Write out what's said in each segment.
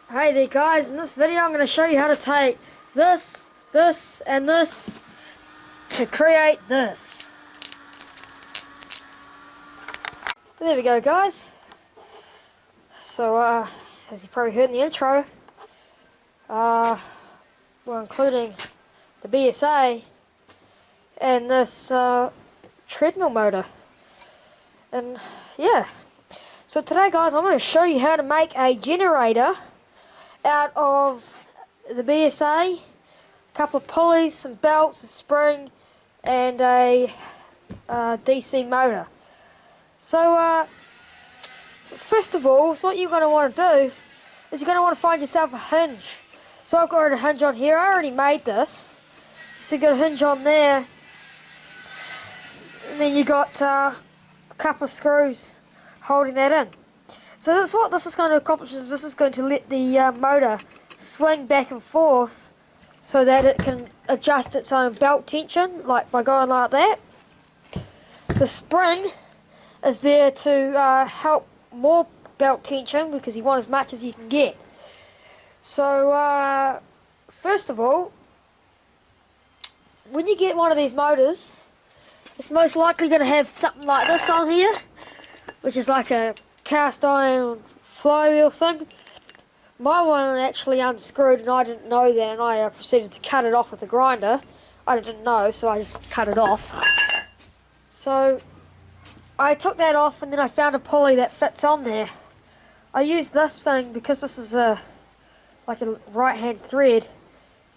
Hey there guys, in this video I'm going to show you how to take this, and this to create this. There we go guys. So as you probably heard in the intro, we're including the BSA and this treadmill motor. And yeah, so today guys I'm going to show you how to make a generator out of the BSA, a couple of pulleys, some belts, a spring, and a DC motor. So first of all, so what you're going to want to do is you're going to want to find yourself a hinge. So I've got a hinge on here. I already made this. So you've got a hinge on there, and then you got a couple of screws holding that in. So that's what this is going to accomplish, is this is going to let the motor swing back and forth so that it can adjust its own belt tension, like by going like that. The spring is there to help more belt tension because you want as much as you can get. So first of all, when you get one of these motors, it's most likely going to have something like this on here, which is like a cast iron flywheel thing. My one actually unscrewed and I didn't know that, and I proceeded to cut it off with a grinder. I didn't know, so I just cut it off. So I took that off, and then I found a pulley that fits on there. I used this thing because this is like a right hand thread.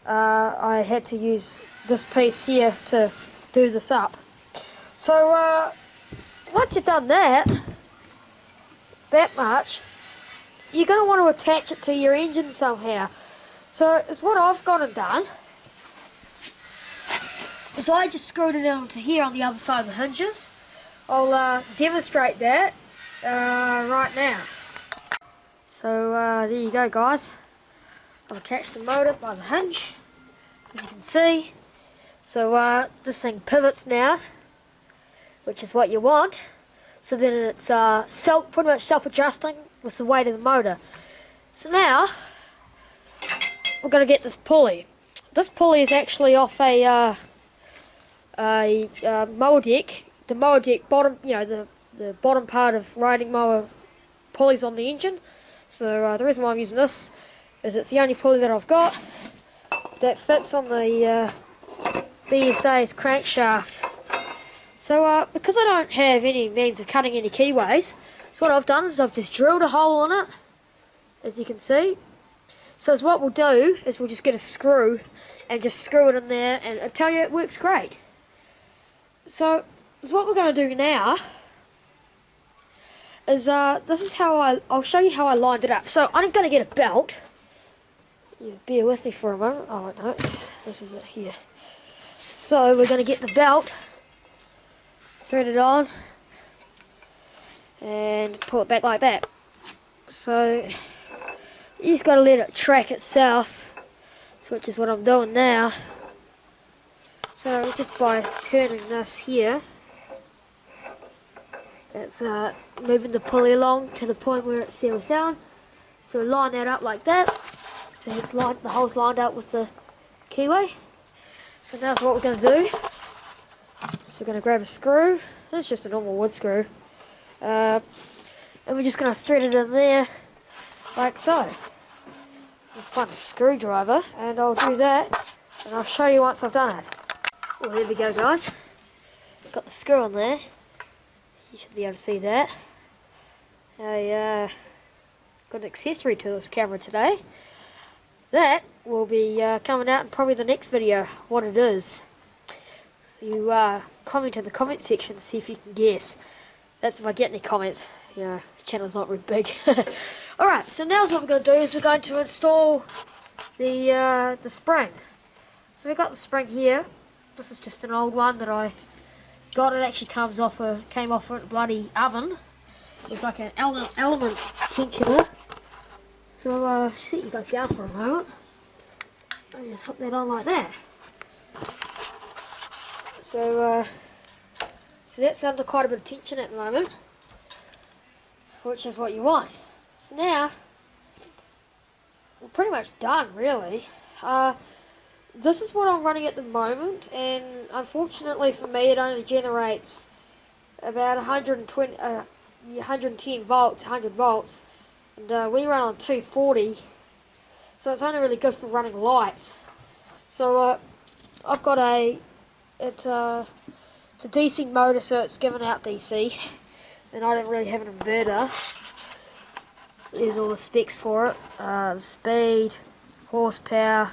I had to use this piece here to do this up. So once you've done that much, you're going to want to attach it to your engine somehow. So it's what I've gone and done. So I just screwed it onto here on the other side of the hinges. I'll demonstrate that right now. So there you go guys. I've attached the motor by the hinge, as you can see. So this thing pivots now, which is what you want. So then it's pretty much self-adjusting with the weight of the motor. So now we're going to get this pulley. This pulley is actually off a mower deck. The mower deck bottom, you know, the bottom part of riding mower pulleys on the engine. So the reason why I'm using this is it's the only pulley that I've got that fits on the BSA's crankshaft. So because I don't have any means of cutting any keyways, so what I've done is I've just drilled a hole in it, as you can see. So what we'll do is we'll just get a screw and just screw it in there, and I tell you, it works great. So what we're going to do now is this is how I'll show you how I lined it up. So I'm going to get a belt. You bear with me for a moment. Oh no, this is it here. So we're going to get the belt, thread it on, and pull it back like that. So you just got to let it track itself, which is what I'm doing now. So just by turning this here, it's moving the pulley along to the point where it seals down. So line that up like that. So it's lined, the hole's lined up with the keyway. So now what we're going to do. So we're going to grab a screw. This is just a normal wood screw. And we're just going to thread it in there, like so. We'll find a screwdriver, and I'll do that, and I'll show you once I've done it. Well, there we go guys. Got the screw on there. You should be able to see that. I got an accessory to this camera today. That will be coming out in probably the next video, what it is. So you comment in the comment section to see if you can guess. That's if I get any comments. You know, the channel's not really big. Alright, so now what we're going to do is we're going to install the spring. So we've got the spring here. This is just an old one that I got. It actually came off a bloody oven. It's like an element tensioner. So I'll set you guys down for a moment. I just hook that on like that. So that's under quite a bit of tension at the moment, which is what you want. So now we're pretty much done, really. This is what I'm running at the moment, and unfortunately for me, it only generates about 110 volts, 100 volts, and we run on 240, so it's only really good for running lights. So I've got it's a DC motor, so it's giving out DC, and I don't really have an inverter. Here's all the specs for it: the speed, horsepower,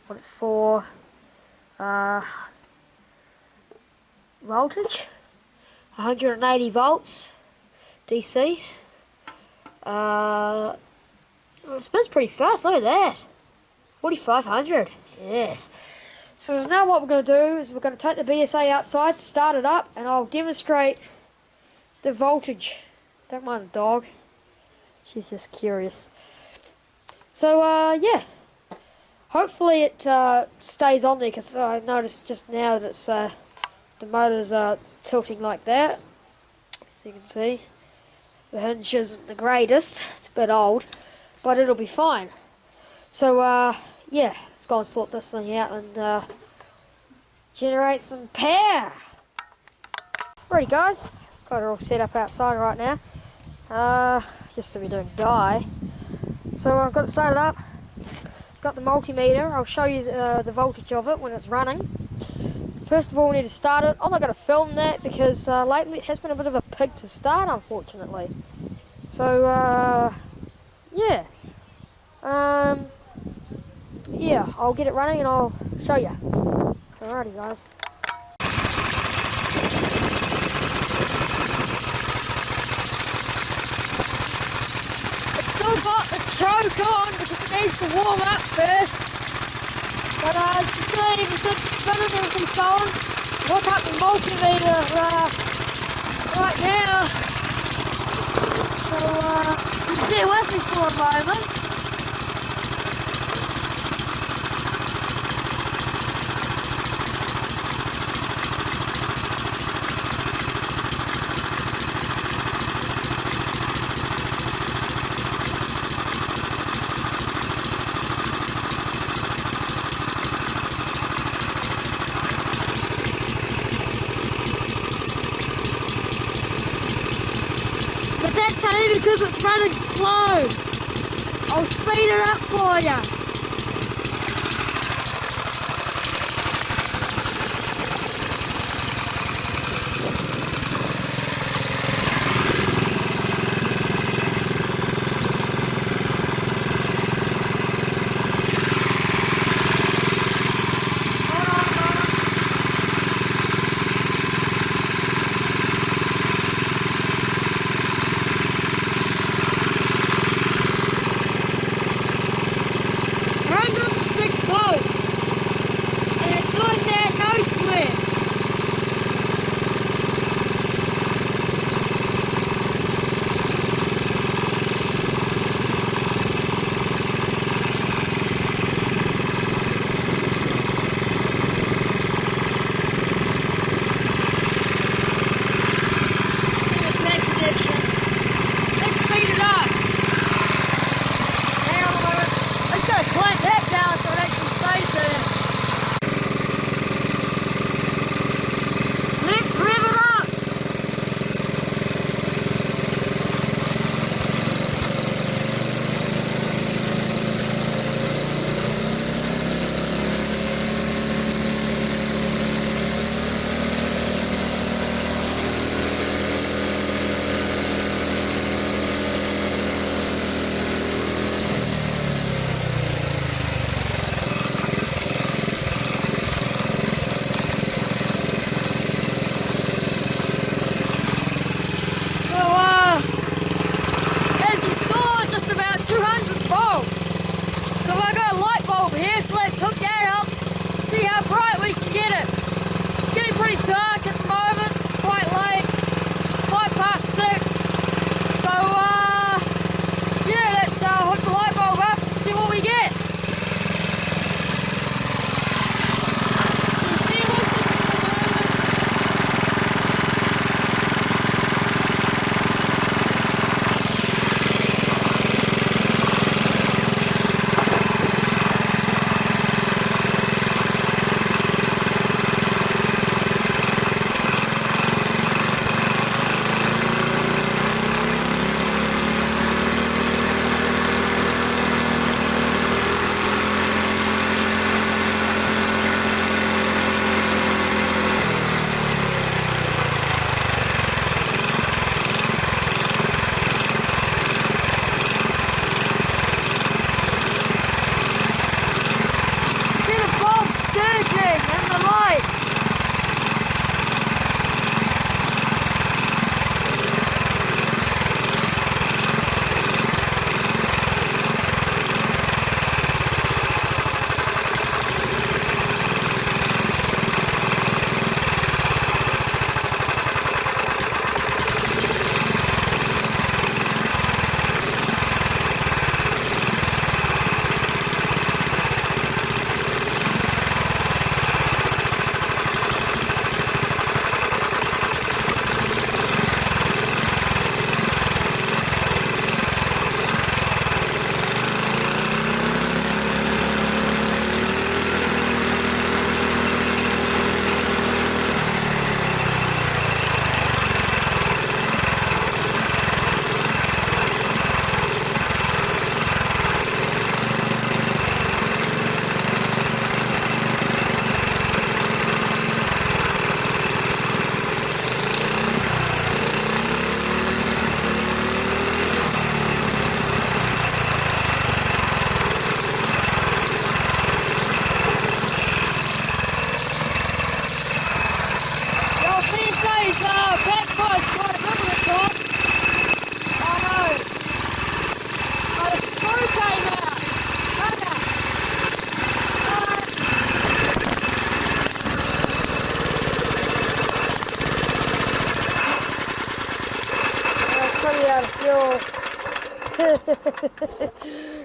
what it's for, voltage, 180 volts, DC. It spins pretty fast. Look at that, 4500. Yes. So now what we're going to do is we're going to take the BSA outside, start it up, and I'll demonstrate the voltage. Don't mind the dog. She's just curious. So, yeah. Hopefully it stays on there, because I noticed just now that it's the motor's tilting like that. As you can see, the hinge isn't the greatest. It's a bit old, but it'll be fine. So, yeah, let's go and sort this thing out and generate some power. Alrighty, guys, got it all set up outside right now. Just so we don't die. So I've got it started up. Got the multimeter. I'll show you the voltage of it when it's running. First of all, we need to start it. I'm not going to film that because lately it has been a bit of a pig to start, unfortunately. So yeah. Yeah, I'll get it running and I'll show you. Alrighty, guys. It's still got the choke on because it needs to warm up first. But as you see, everything's spinning, everything's going. Look up the multimeter right now. So bear with me for a moment. But that's only because it's running slow. I'll speed it up for you. See how bright we can get it. It's getting pretty dark at the moment. It's quite late. It's 6:05. So yeah, let's hook the light bulb up and see what we get.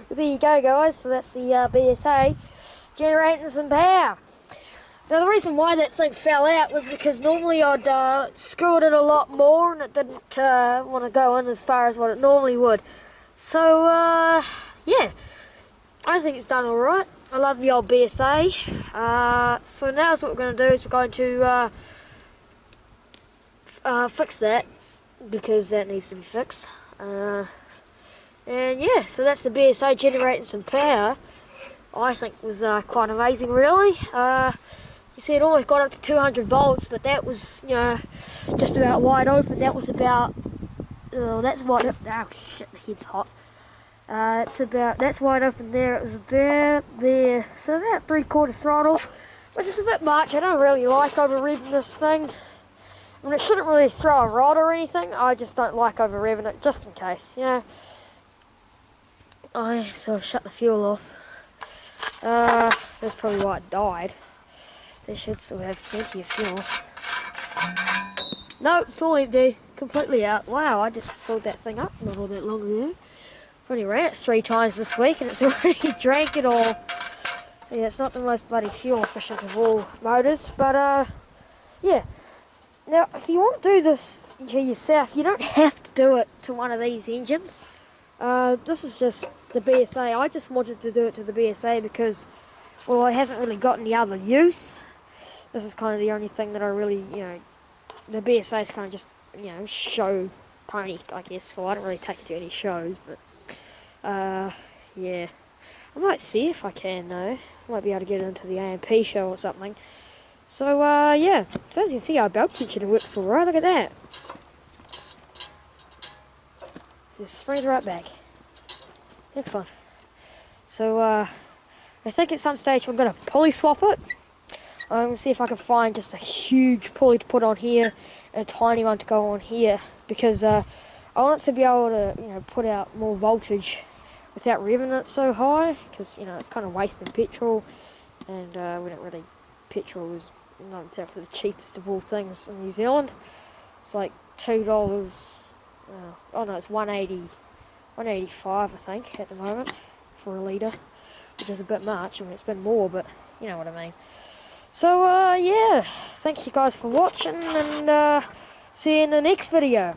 There you go, guys. So that's the BSA generating some power. Now the reason why that thing fell out was because normally I'd screw it in a lot more and it didn't want to go in as far as what it normally would. So yeah, I think it's done alright. I love the old BSA. So now what we're going to do is we're going to fix that, because that needs to be fixed. And yeah, so that's the BSA generating some power. I think was quite amazing, really. You see, it almost got up to 200 volts, but that was, you know, just about wide open. That was about, that's wide open. Oh shit, the head's hot. That's wide open there. It was about there, so about 3/4 throttle, which is a bit much. I don't really like over revving this thing. I mean, it shouldn't really throw a rod or anything. I just don't like over revving it, just in case, you know. So I shut the fuel off. That's probably why it died. They should still have plenty of fuel. No, it's all empty, completely out. Wow, I just filled that thing up not all that long ago. I've only ran it 3 times this week and it's already drank it all. Yeah, it's not the most bloody fuel efficient of all motors, but yeah. Now, if you want to do this here yourself, you don't have to do it to one of these engines. This is just the BSA. I just wanted to do it to the BSA because, well, it hasn't really got any other use. This is kind of the only thing that I really, you know, the BSA is kind of just, you know, show pony, I guess. Well, I don't really take it to any shows, but, yeah. I might see if I can, though. I might be able to get it into the AMP show or something. So, yeah. So as you can see, our belt tensioner works alright. Look at that. Just springs right back. Excellent. So, I think at some stage I'm going to pulley swap it. I'm going to see if I can find just a huge pulley to put on here and a tiny one to go on here, because I want it to be able to, you know, put out more voltage without revving it so high, because, you know, it's kind of wasting petrol, and we don't really, petrol is not exactly the cheapest of all things in New Zealand. It's like $2, oh no, it's 185 I think at the moment for a litre, which is a bit much. I mean, it's been more, but you know what I mean. So yeah, thank you guys for watching, and see you in the next video.